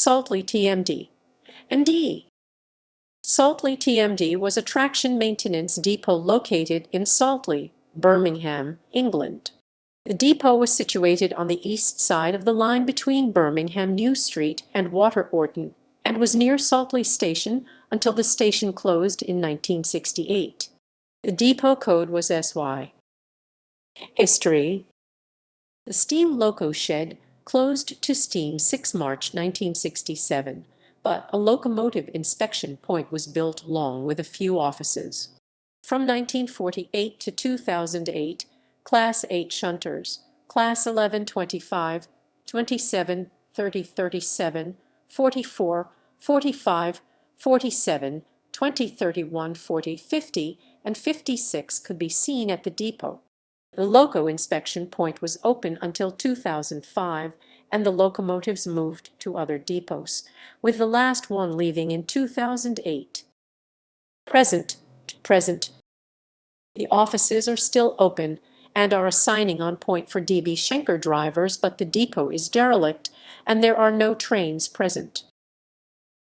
Saltley TMD. And D. Saltley TMD was a traction maintenance depot located in Saltley, Birmingham, England. The depot was situated on the east side of the line between Birmingham New Street and Water Orton, and was near Saltley Station until the station closed in 1968. The depot code was SY. History. The steam loco shed closed to steam 6 March 1967, but a locomotive inspection point was built along with a few offices. From 1948 to 2008, Class 8 shunters, Class 11 25, 27, 30, 37, 44, 45, 47, 20, 31, 40, 50, and 56 could be seen at the depot. The loco inspection point was open until 2005, and the locomotives moved to other depots, with the last one leaving in 2008. Present. The offices are still open and are a signing on point for DB Schenker drivers, but the depot is derelict and there are no trains present.